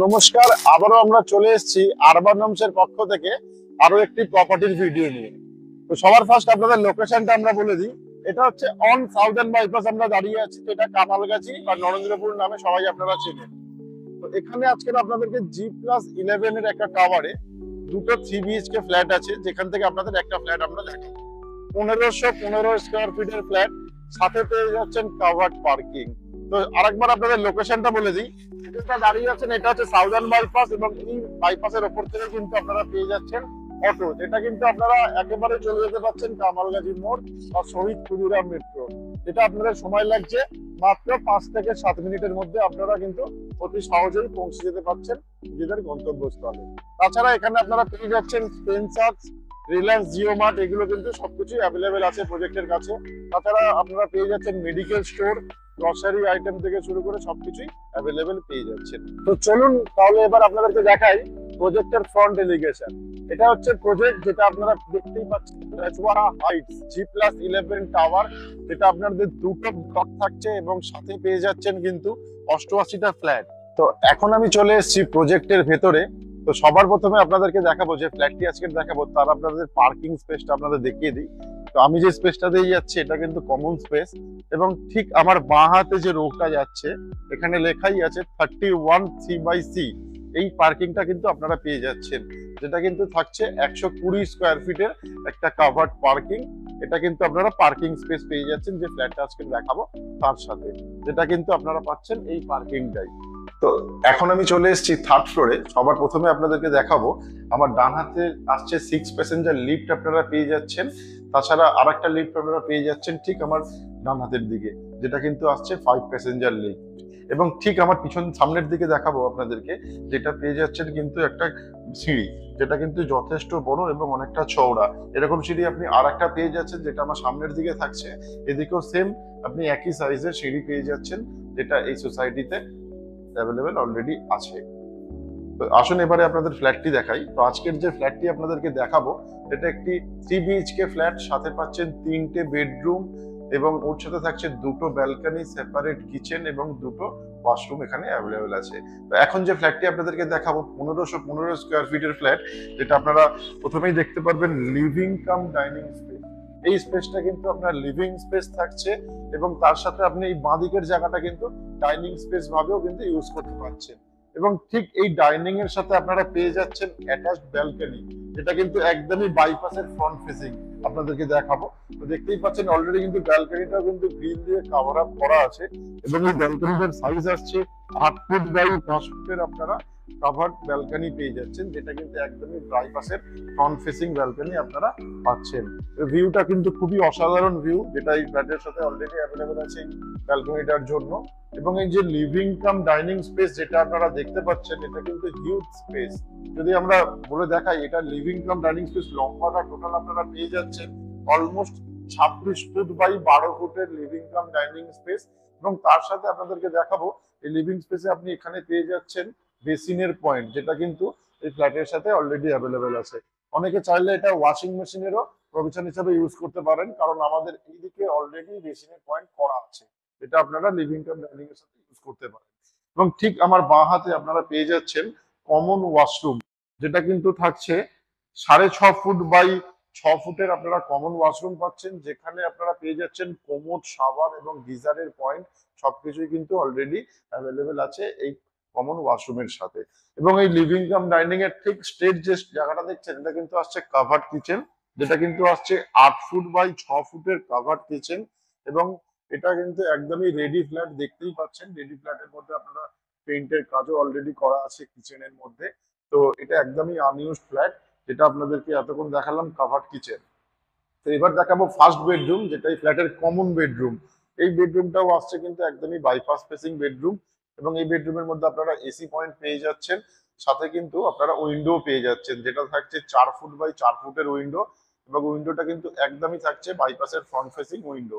নমস্কার, আবারও আমরা চলে এসেছি আরবান হোমস এর পক্ষ থেকে আরো একটি প্রপার্টির ভিডিও নিয়ে। তো সবার ফার্স্ট আপনাদের লোকেশনটা আমরা বলে দিই। এটা হচ্ছে অন সাউদার্ন বাইপাস আমরা দাঁড়িয়ে আছি, যেটা কামালগাছি বা নরেন্দ্রপুর নামে সবাই আপনারা চেনেন। তো এখানে আজকে আপনাদেরকে G+11 এর একটা টাওয়ারে দুটো 3 BHK ফ্ল্যাট আছে, যেখান থেকে আপনাদের একটা ফ্ল্যাট আমরা দেখাবো। 1515 স্কয়ার ফিটের ফ্ল্যাট, সাথে পেয়ে যাচ্ছেন কাভার্ড পার্কিং। তো আরেকবার আপনাদের লোকেশনটা বলে দিই। যেটা দাঁড়িয়ে আছেন এটা হচ্ছে সাউদার্ন বাইপাস, এবং এই বাইপাসের ওপর থেকে কিন্তু আপনারা পেয়ে যাচ্ছেন অটো, যেটা কিন্তু আপনারা একেবারে চলে যেতে পারছেন কামালগাছি মোড় বা শহীদ ক্ষুদিরাম মেট্রো, যেটা আপনাদের সময় লাগছে মাত্র 5 থেকে 7 মিনিটের মধ্যে। আপনারা কিন্তু অতি সহজেই পৌঁছে যেতে পারছেন নিজেদের গন্তব্যস্থলে। তাছাড়া এখানে আপনারা পেয়ে যাচ্ছেন স্পেন্সার্স, রিলায়েন্স, জিও মার্ট, এগুলো কিন্তু সবকিছুই অ্যাভেলেবেল আছে প্রজেক্টের কাছে। তাছাড়া আপনারা পেয়ে যাচ্ছেন মেডিকেল স্টোর, গ্রসারি আইটেম থেকে শুরু করে সবকিছুই অ্যাভেলেবেল পেয়ে যাচ্ছেন। তো চলুন তাহলে এবার আপনাদেরকে দেখাই প্রজেক্টের ফ্রন্ট এলিগেশন। এটা হচ্ছে প্রজেক্ট, যেটা আপনারা দেখতেই পাচ্ছেন, রাজওয়াড়া হাইটস G+11 টাওয়ার, যেটা আপনাদের দুটো ব্লক থাকছে এবং সাথে পেয়ে যাচ্ছেন কিন্তু 88টা ফ্ল্যাট। তো এখন আমি চলে এসেছি প্রজেক্টের ভেতরে। তো সবার প্রথমে আপনাদেরকে দেখাবো যে ফ্ল্যাটটি আজকে দেখাবো, তার আপনাদের পার্কিং স্পেসটা আপনাদের দেখিয়ে দিই। তো আমি যে স্পেসটা দিয়ে যাচ্ছি এটা কিন্তু কমন স্পেস, এবং ঠিক আমার বাঁ হাতে যে রোডটা যাচ্ছে এখানে লেখাই আছে 31 3/C। এই পার্কিংটা কিন্তু আপনারা পেয়ে যাচ্ছেন, যেটা কিন্তু থাকছে 120 স্কয়ার ফিটের একটা কাভার্ড পার্কিং। এটা কিন্তু আপনারা পার্কিং স্পেস পেয়ে যাচ্ছেন যে ফ্ল্যাটটা আজকে দেখাবো তার সাথে, যেটা কিন্তু আপনারা পাচ্ছেন এই পার্কিংটাই। তো এখন আমি চলে এসেছি থার্ড ফ্লোরে। সবার প্রথমে আপনাদেরকে দেখাবো আমার ডান হাতে আসছে 6 প্যাসেঞ্জার লিফট আপনারা পেয়ে যাচ্ছেন। তাছাড়া আর একটা লিফট আপনারা পেয়ে যাচ্ছেন ঠিক আমার ডান হাতের দিকে, যেটা কিন্তু আসছে 5 প্যাসেঞ্জার লিফট। এবং ঠিক আমার পিছন সামনের দিকে দেখাবো আপনাদেরকে, যেটা পেয়ে যাচ্ছেন কিন্তু একটা সিঁড়ি, যেটা কিন্তু যথেষ্ট বড় এবং অনেকটা চওড়া। এরকম সিঁড়ি আপনি আর একটা পেয়ে যাচ্ছেন, যেটা আমার সামনের দিকে থাকছে। এদিকেও সেম আপনি একই সাইজের সিঁড়ি পেয়ে যাচ্ছেন, যেটা এই সোসাইটিতে অ্যাভেলেবেল অলরেডি আছে। তো আসুন এবারে আপনাদের ফ্ল্যাটটি দেখাই। তো আজকের যে ফ্ল্যাটটি আপনাদেরকে দেখাবো এটা একটি 3 BHK ফ্ল্যাট, সাথে পাচ্ছেন 3টে বেডরুম এবং ওর সাথে থাকছে দুটো ব্যালকনি, সেপারেট কিচেন এবং দুটো ওয়াশরুম এখানে অ্যাভেলেবেল আছে। তো এখন যে ফ্ল্যাটটি আপনাদেরকে দেখাবো 1515 স্কয়ার ফিটের ফ্ল্যাট, যেটা আপনারা প্রথমেই দেখতে পারবেন লিভিং কাম ডাইনিং স্পেস। এই স্পেসটা কিন্তু আপনার লিভিং স্পেস থাকছে, এবং তার সাথে আপনি এই বাঁদিকের জায়গাটা কিন্তু ডাইনিং স্পেস ভাবেও কিন্তু ইউজ করতে পারছেন। এবং ঠিক এই ডাইনিং এর সাথে আপনারা পেয়ে যাচ্ছেন অ্যাটাচড ব্যালকনি, যেটা কিন্তু একদমই বাইপাসের ফ্রন্ট ফেসিং আপনাদেরকে দেখাবো। তো দেখতেই পাচ্ছেন অলরেডি কিন্তু ব্যালকনিটাও কিন্তু গ্রিল দিয়ে কভার আপ করা আছে, এবং এই ব্যালকনিটার সাইজ আসছে 8 ফুট বাই 10 ফুটের আপনারা কাভার্ড ব্যালকনি পেয়ে যাচ্ছেন, যেটা কিন্তু একদমই বাইপাসের ফ্রন্ট ফেসিং ব্যালকনি আপনারা পাচ্ছেন। ভিউটা কিন্তু খুবই অসাধারণ ভিউ, যেটা এই ফ্ল্যাটের সাথে অলরেডি অ্যাভেলেবল আছে এই ব্যালকনিটার জন্য। এবং এই যে লিভিং কাম ডাইনিং স্পেস যেটা আপনারা দেখতে পাচ্ছেন, এটা কিন্তু হিউজ স্পেস। যদি আমরা বলে দেখাই, এটা লিভিং কাম ডাইনিং স্পেস লম্বাটা টোটাল আপনারা পেয়ে যাচ্ছেন অলমোস্ট 26 ফুট বাই 12 ফুটের লিভিং কাম ডাইনিং স্পেস। এবং তার সাথে আপনাদেরকে দেখাবো এই লিভিং স্পেসে আপনি এখানে পেয়ে যাচ্ছেন বেসিনের পয়েন্ট, যেটা কিন্তু এই ফ্ল্যাটের সাথে অলরেডি অ্যাভেলেবেল আছে। অনেকে চাইলে এটা ওয়াশিং মেশিনেরও প্রভিশন হিসেবে ইউজ করতে পারেন, কারণ আমাদের এইদিকে অলরেডি বেসিনের পয়েন্ট করা আছে, এটা আপনারা লিভিং কাম ডাইনিং এর সাথে ইউজ করতে পারেন। এবং ঠিক আমার বাঁ হাতে আপনারা পেয়ে যাচ্ছেন কমন ওয়াশরুম, যেটা কিন্তু থাকছে 6.5 ফুট বাই 6 ফুটের আপনারা কমন ওয়াশরুম পাচ্ছেন, যেখানে আপনারা পেয়ে যাচ্ছেন কোমোড, শাওয়ার এবং গিজারের পয়েন্ট সবকিছুই কিন্তু অলরেডি অ্যাভেলেবেল আছে এই কমন ওয়াশরুমের সাথে। এবং এই লিভিং কাম ডাইনিং এর ঠিক স্ট্রেট যে জায়গাটা দেখছেন, এটা কিন্তু আসছে কাভার্ড কিচেন, যেটা কিন্তু আসছে 8 ফুট বাই 6 ফুটের কাভার্ড কিচেন। এবং এটা কিন্তু একদমই রেডি ফ্ল্যাট, দেখতেই পাচ্ছেন রেডি ফ্ল্যাটের মধ্যে আপনারা পেইন্টের কাজও অলরেডি করা আছে কিচেনের মধ্যে। তো এটা একদমই আনইউজড ফ্ল্যাট, যেটা আপনাদেরকে এতক্ষণ দেখালাম কাভার্ড কিচেন। তো এবার দেখাবো ফার্স্ট বেডরুম, যেটা এই ফ্ল্যাটের কমন বেডরুম। এই বেডরুমটাও আসছে কিন্তু একদমই বাইপাস ফেসিং বেডরুম, এবং এই বেডরুমের মধ্যে আপনারা এসি পয়েন্ট পেয়ে যাচ্ছেন, সাথে কিন্তু আপনারা উইন্ডো পেয়ে যাচ্ছেন, যেটা থাকছে 4 ফুট বাই 4 ফুটের উইন্ডো। এবং উইন্ডোটা কিন্তু একদমই থাকছে বাইপাসের ফ্রন্ট ফেসিং উইন্ডো।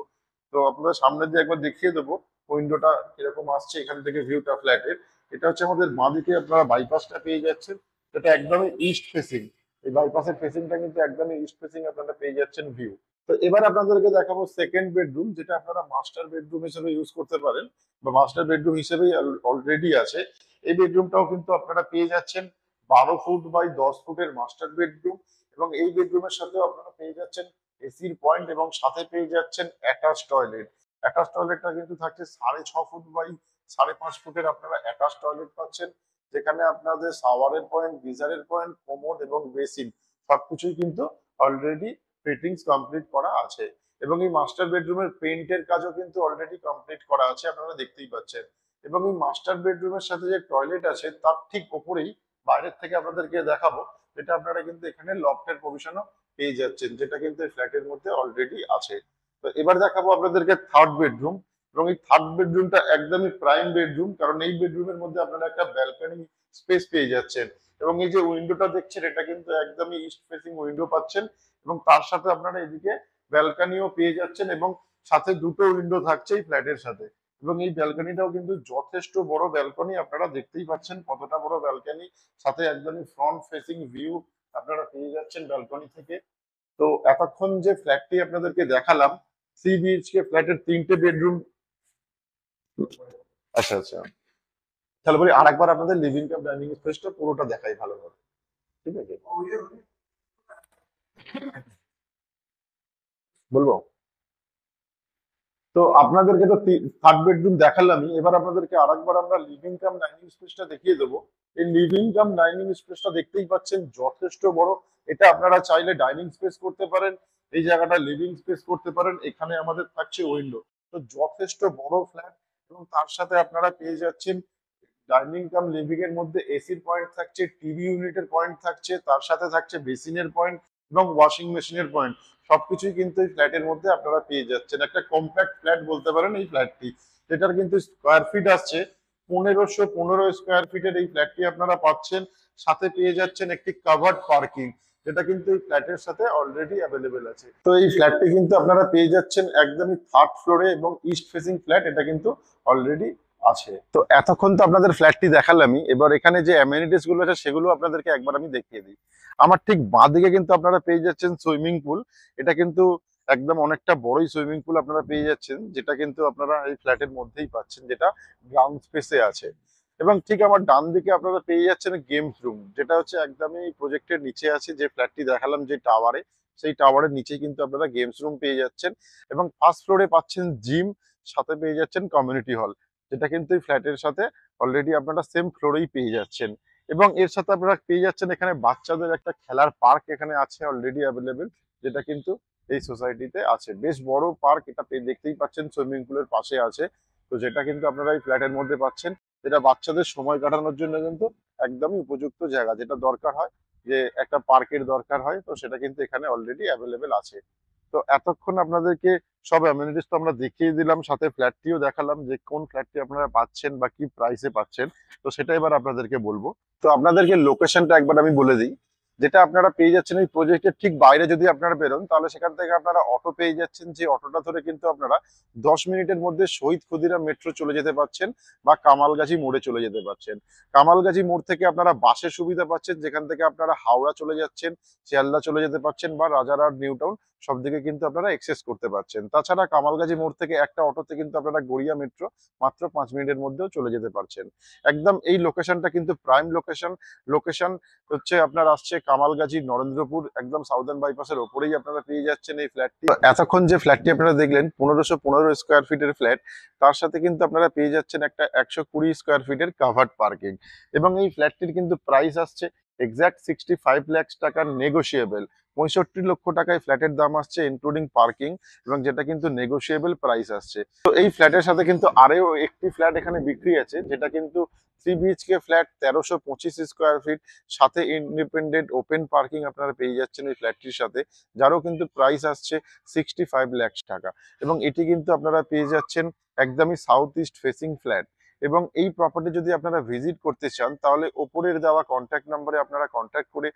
তো আপনাদের সামনে দিয়ে একবার দেখিয়ে দেবো উইন্ডোটা কিরকম আসছে এখান থেকে ভিউটা ফ্ল্যাটের। এটা হচ্ছে আমাদের বাঁদিকে আপনারা বাইপাসটা পেয়ে যাচ্ছেন, যেটা একদমই ইস্ট ফেসিং। এই বাইপাসের ফেসিংটা কিন্তু একদমই ইস্ট ফেসিং আপনারা পেয়ে যাচ্ছেন ভিউ। তো এবার আপনাদেরকে দেখাবো সেকেন্ড বেডরুম, যেটা আপনারা মাস্টার বেডরুম হিসেবে ইউজ করতে পারেন বা মাস্টার বেডরুম হিসেবেই অলরেডি আছে। এই বেডরুমটাও কিন্তু আপনারা পেয়ে যাচ্ছেন 12 ফুট বাই 10 ফুটের মাস্টার বেডরুম, এবং এই বেডরুমের সাথেও আপনারা পেয়ে যাচ্ছেন এসির পয়েন্ট, এবং সাথে পেয়ে যাচ্ছেন অ্যাটাচ টয়লেট। অ্যাটাচ টয়লেটটা কিন্তু থাকছে 6.5 ফুট বাই 5.5 ফুটের আপনারা অ্যাটাচ টয়লেট পাচ্ছেন, যেখানে আপনাদের শাওয়ারের পয়েন্ট, গিজারের পয়েন্ট, কোমোড এবং বেসিন সবকিছুই কিন্তু অলরেডি ফিটিংস কমপ্লিট করা আছে। এবং এই মাস্টার বেডরুমের পেইন্টের কাজও কিন্তু অলরেডি কমপ্লিট করা আছে, আপনারা দেখতেই পাচ্ছেন। এবং এই মাস্টার বেডরুমের সাথে যে টয়লেট আছে তার ঠিক ওপরেই বাইরের থেকে আপনাদেরকে দেখাবো, যেটা আপনারা কিন্তু এখানে লফটের প্রভিশনও পেয়ে যাচ্ছেন, যেটা কিন্তু এই ফ্ল্যাটের মধ্যে অলরেডি আছে। তো এবার দেখাবো আপনাদেরকে থার্ড বেডরুম, এবং এই থার্ড বেডরুমটা একদমই প্রাইম বেডরুম, কারণ এই বেডরুমের মধ্যে আপনারা একটা ব্যালকনি স্পেস পেয়ে যাচ্ছেন, এবং এই যে উইন্ডোটা দেখছেন এটা কিন্তু একদমই ইস্ট ফেসিং উইন্ডো পাচ্ছেন, এবং তার সাথে আপনারা এদিকে ব্যালকনিও পেয়ে যাচ্ছেন, এবং সাথে দুটো উইন্ডো থাকছে এই ফ্ল্যাটের সাথে। এবং এই ব্যালকনিটাও কিন্তু যথেষ্ট বড় ব্যালকনি, আপনারা দেখতেই পাচ্ছেন কতটা বড় ব্যালকনি, সাথে একদমই ফ্রন্ট ফেসিং ভিউ আপনারা পেয়ে যাচ্ছেন ব্যালকনি থেকে। তো এতক্ষণ যে ফ্ল্যাটটি আপনাদেরকে দেখালাম, 3 BHK ফ্ল্যাটের 3টে বেডরুম। আচ্ছা আচ্ছা, তাহলে বলি আর একবার আপনাদের লিভিং কাম ডাইনিং স্পেসটা পুরোটা দেখাই ভালোভাবে, ঠিক আছে? বলবো তো আপনাদেরকে তো থার্ড বেডরুম দেখালামই, এবার আপনাদেরকে আরেকবার আমরা লিভিং কাম ডাইনিং স্পেসটা দেখিয়ে দেবো। এই লিভিং কাম ডাইনিং স্পেসটা দেখতেই পাচ্ছেন যথেষ্ট বড়। এটা আপনারা চাইলে ডাইনিং স্পেস করতে পারেন, এই জায়গাটা লিভিং স্পেস করতে পারেন, এখানে আমাদের থাকছে উইন্ডো। তো যথেষ্ট বড় ফ্ল্যাট, এবং তার সাথে আপনারা পেয়ে যাচ্ছেন ডাইনিং কাম লিভিং এর মধ্যে এসির পয়েন্ট থাকছে, টিভি ইউনিটের পয়েন্ট থাকছে, তার সাথে থাকছে বেসিনের পয়েন্ট এবং ওয়াশিং মেশিনের পয়েন্ট। সবকিছুই কিন্তু এই ফ্ল্যাটের মধ্যে আপনারা পেয়ে যাচ্ছেন। একটা কম্প্যাক্ট ফ্ল্যাট বলতে পারেন এই ফ্ল্যাটটি, যেটার কিন্তু স্কোয়ার ফিট আসছে 1515 স্কোয়ার ফিটের এই ফ্ল্যাটটি আপনারা পাচ্ছেন। সাথে পেয়ে যাচ্ছেন একটি কাভার্ড পার্কিং, যেটা কিন্তু এই ফ্ল্যাটের সাথে অলরেডি অ্যাভেলেবেল আছে। তো এই ফ্ল্যাটটি কিন্তু আপনারা পেয়ে যাচ্ছেন একদমই থার্ড ফ্লোরে, এবং ইস্ট ফেসিং ফ্ল্যাট এটা কিন্তু অলরেডি আছে। তো এতক্ষণ তো আপনাদের ফ্ল্যাটটি দেখালামই, এবার এখানে যে অ্যামেনিটিস গুলো আছে সেগুলো আপনাদেরকে একবার আমি দেখিয়ে দিই। আমার ঠিক বাঁ দিকে কিন্তু আপনারা পেয়ে যাচ্ছেন সুইমিং পুল। এটা কিন্তু একদম অনেকটা বড়ই সুইমিং পুল আপনারা পেয়ে যাচ্ছেন, যেটা কিন্তু আপনারা এই ফ্ল্যাটের মধ্যেই পাচ্ছেন, যেটা গ্রাউন্ড স্পেসে আছে। এবং ঠিক আমার ডান দিকে আপনারা পেয়ে যাচ্ছেন গেমস রুম, যেটা হচ্ছে একদমই প্রজেক্টের নিচে আছে। যে ফ্ল্যাটটি দেখালাম যে টাওয়ারে, সেই টাওয়ারের নিচেই কিন্তু আপনারা গেমস রুম পেয়ে যাচ্ছেন। এবং ফার্স্ট ফ্লোরে পাচ্ছেন জিম, সাথে পেয়ে যাচ্ছেন কমিউনিটি হল, যেটা কিন্তু এই ফ্ল্যাটের সাথে অলরেডি আপনারা সেম ফ্লোরেই পেয়ে যাচ্ছেন। এবং এর সাথে আপনারা পেয়ে যাচ্ছেন এখানে বাচ্চাদের একটা খেলার পার্ক এখানে আছে অলরেডি অ্যাভেলেবেল, যেটা কিন্তু এই সোসাইটিতে আছে। বেশ বড় পার্ক, এটা দেখতেই পাচ্ছেন সুইমিং পুলের পাশে আছে। তো যেটা কিন্তু আপনারা এই ফ্ল্যাটের মধ্যে পাচ্ছেন, যেটা বাচ্চাদের সময় কাটানোর জন্য কিন্তু একদমই উপযুক্ত জায়গা। যেটা দরকার হয় যে একটা পার্কের দরকার হয়, তো সেটা কিন্তু এখানে অলরেডি অ্যাভেলেবেল আছে। তো এতক্ষণ আপনাদেরকে সব অ্যামেনিটিস তো আমরা দেখিয়ে দিলাম, সাথে ফ্ল্যাটটিও দেখালাম যে কোন ফ্ল্যাটটি আপনারা পাচ্ছেন বা কি প্রাইসে পাচ্ছেন। তো সেটা এবার আপনাদেরকে বলবো। তো আপনাদেরকে লোকেশনটা একবার আমি বলে দিই। যেটা আপনারা পেয়ে যাচ্ছেন এই প্রজেক্টের ঠিক বাইরে যদি আপনারা বেরোন, তাহলে সেখান থেকে আপনারা অটো পেয়ে যাচ্ছেন, যে অটোটা ধরে কিন্তু আপনারা 10 মিনিটের মধ্যে শহীদ ক্ষুদিরাম মেট্রো চলে যেতে পারছেন, বা কামালগাজী মোড়ে চলে যেতে পারছেন। কামালগাজী মোড় থেকে আপনারা বাসের সুবিধা পাচ্ছেন, যেখান থেকে আপনারা হাওড়া চলে যাচ্ছেন, শিয়ালদা চলে যেতে পারছেন, বা রাজারহাট, নিউ টাউন সব দিকে কিন্তু আপনারা এক্সেস করতে পারছেন। তাছাড়া কামালগাজী মোড় থেকে একটা অটোতে কিন্তু আপনারা গড়িয়া মেট্রো মাত্র 5 মিনিটের মধ্যেও চলে যেতে পারছেন। একদম এই লোকেশনটা কিন্তু প্রাইম লোকেশন। লোকেশন হচ্ছে আপনার আসছে কামালগাজী নরেন্দ্রপুর, একদম সাউদার্ন বাইপাসের ওপরেই আপনারা পেয়ে যাচ্ছেন এই ফ্ল্যাটটি। এতক্ষণ যে ফ্ল্যাটটি আপনারা দেখলেন 1515 স্কোয়ার ফিটের ফ্ল্যাট, তার সাথে কিন্তু আপনারা পেয়ে যাচ্ছেন একটা 120 স্কোয়ার ফিটের কাভার্ড পার্কিং। এবং এই ফ্ল্যাটটির কিন্তু প্রাইস আসছে এক্সাক্ট 65 লাখ টাকা নেগোশিয়েবল। 65 লক্ষ টাকায় ফ্ল্যাটের দাম আসছে ইনক্লুডিং পার্কিং, এবং যেটা কিন্তু নেগোশিয়েবল প্রাইস আসছে। তো এই ফ্ল্যাটের সাথে কিন্তু আরও একটি ফ্ল্যাট এখানে বিক্রি আছে, যেটা কিন্তু 3 BHK ফ্ল্যাট 1325 স্কোয়ার ফিট, সাথে ইন্ডিপেন্ডেন্ট ওপেন পার্কিং আপনারা পেয়ে যাচ্ছেন এই ফ্ল্যাটটির সাথে, যারও কিন্তু প্রাইস আসছে 65 লাখ টাকা। এবং এটি কিন্তু আপনারা পেয়ে যাচ্ছেন একদমই সাউথ ইস্ট ফেসিং ফ্ল্যাট। এবং এই প্রপার্টি যদি আপনারা ভিজিট করতে চান, তাহলে ওপরের দেওয়া কন্ট্যাক্ট নাম্বারে আপনারা কন্ট্যাক্ট করে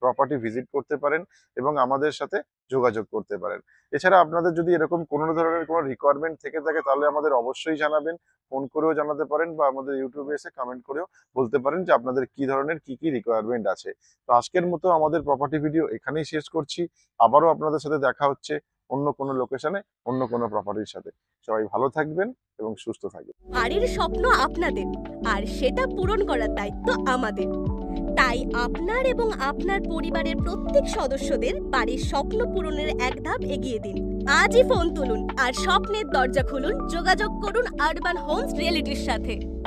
প্রপার্টি ভিজিট করতে পারেন এবং আমাদের সাথে যোগাযোগ করতে পারেন। এছাড়া আপনাদের যদি এরকম কোনো ধরনের কোনো রিকোয়ারমেন্ট থেকে থাকে, তাহলে আমাদের অবশ্যই জানাবেন, ফোন করেও জানাতে পারেন, বা আমাদের ইউটিউবে এসে কমেন্ট করেও বলতে পারেন যে আপনাদের কি ধরনের কি কি রিকোয়ারমেন্ট আছে। তো আজকের মতো আমাদের প্রপার্টি ভিডিও এখানেই শেষ করছি। আবারও আপনাদের সাথে দেখা হচ্ছে অন্য কোনো লোকেশনে, অন্য কোনো প্রপার্টির সাথে। সবাই ভালো থাকবেন এবং সুস্থ থাকবেন। বাড়ির স্বপ্ন আপনাদের, আর সেটা পূরণ করার দায়িত্ব আমাদের। তাই আপনার এবং আপনার পরিবারের প্রত্যেক সদস্যদের বাড়ির স্বপ্ন পূরণের এক ধাপ এগিয়ে দিন। আজই ফোন তুলুন আর স্বপ্নের দরজা খুলুন। যোগাযোগ করুন আরবান হোমস রিয়েলিটির সাথে।